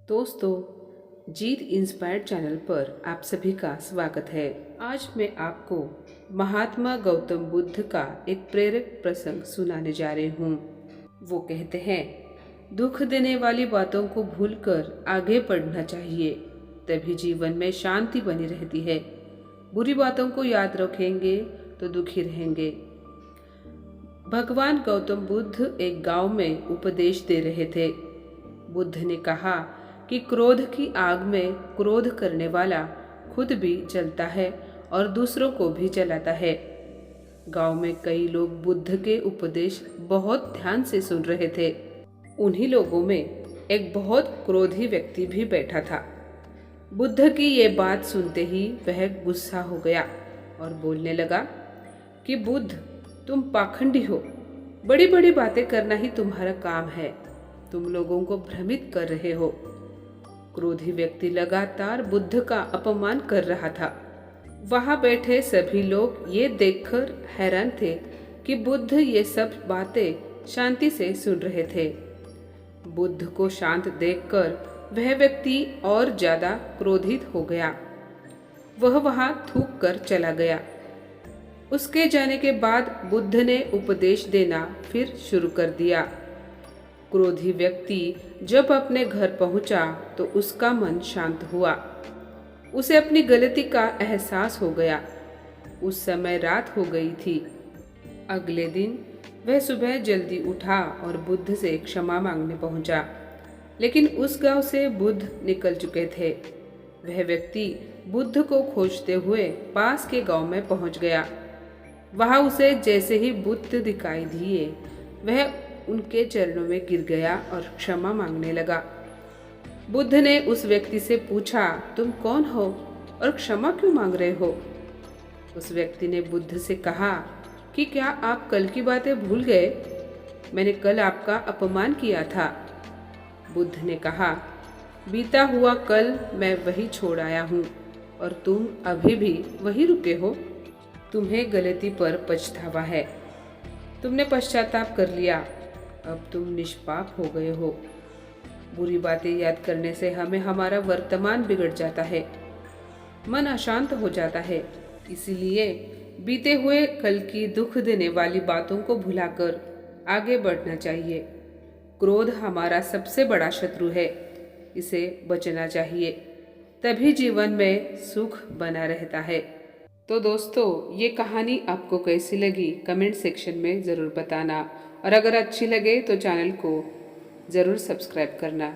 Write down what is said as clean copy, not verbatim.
दोस्तों, जीत inspired channel पर आप सभी का स्वागत है। आज मैं आपको महात्मा गौतम बुद्ध का एक प्रेरक प्रसंग सुनाने जा रही हूँ। वो कहते हैं, दुख देने वाली बातों को भूलकर आगे बढ़ना चाहिए, तभी जीवन में शांति बनी रहती है। बुरी बातों को याद रखेंगे तो दुखी रहेंगे। भगवान गौतम बुद्ध एक गांव में उपदेश दे रहे थे। बुद्ध ने कहा कि क्रोध की आग में क्रोध करने वाला खुद भी जलता है और दूसरों को भी जलाता है। गांव में कई लोग बुद्ध के उपदेश बहुत ध्यान से सुन रहे थे। उन्हीं लोगों में एक बहुत क्रोधी व्यक्ति भी बैठा था। बुद्ध की ये बात सुनते ही वह गुस्सा हो गया और बोलने लगा कि बुद्ध, तुम पाखंडी हो। बड़ी बड़ी बातें करना ही तुम्हारा काम है। तुम लोगों को भ्रमित कर रहे हो। क्रोधी व्यक्ति लगातार बुद्ध का अपमान कर रहा था। वहां बैठे सभी लोग ये देखकर हैरान थे कि बुद्ध ये सब बातें शांति से सुन रहे थे। बुद्ध को शांत देखकर वह व्यक्ति और ज्यादा क्रोधित हो गया। वह वहां थूक कर चला गया। उसके जाने के बाद बुद्ध ने उपदेश देना फिर शुरू कर दिया। क्रोधी व्यक्ति जब अपने घर पहुंचा तो उसका मन शांत हुआ। उसे अपनी गलती का एहसास हो गया। उस समय रात हो गई थी। अगले दिन वह सुबह जल्दी उठा और बुद्ध से क्षमा मांगने पहुंचा, लेकिन उस गांव से बुद्ध निकल चुके थे। वह व्यक्ति बुद्ध को खोजते हुए पास के गांव में पहुंच गया। वहां उसे जैसे ही बुद्ध दिखाई दिए, वह उनके चरणों में गिर गया और क्षमा मांगने लगा। बुद्ध ने उस व्यक्ति से पूछा, तुम कौन हो और क्षमा क्यों मांग रहे हो? उस व्यक्ति ने बुद्ध से कहा कि क्या आप कल की बातें भूल गए? मैंने कल आपका अपमान किया था। बुद्ध ने कहा, बीता हुआ कल मैं वही छोड़ आया हूँ और तुम अभी भी वही रुके हो। तुम्हें गलती पर पछतावा है। तुमने पश्चाताप कर लिया। अब तुम निष्पाप हो गए हो। बुरी बातें याद करने से हमें हमारा वर्तमान बिगड़ जाता है, मन अशांत हो जाता है। इसीलिए बीते हुए कल की दुख देने वाली बातों को भुलाकर आगे बढ़ना चाहिए। क्रोध हमारा सबसे बड़ा शत्रु है, इसे बचना चाहिए, तभी जीवन में सुख बना रहता है। तो दोस्तों, ये कहानी आपको कैसी लगी कमेंट सेक्शन में ज़रूर बताना, और अगर अच्छी लगे तो चैनल को ज़रूर सब्सक्राइब करना।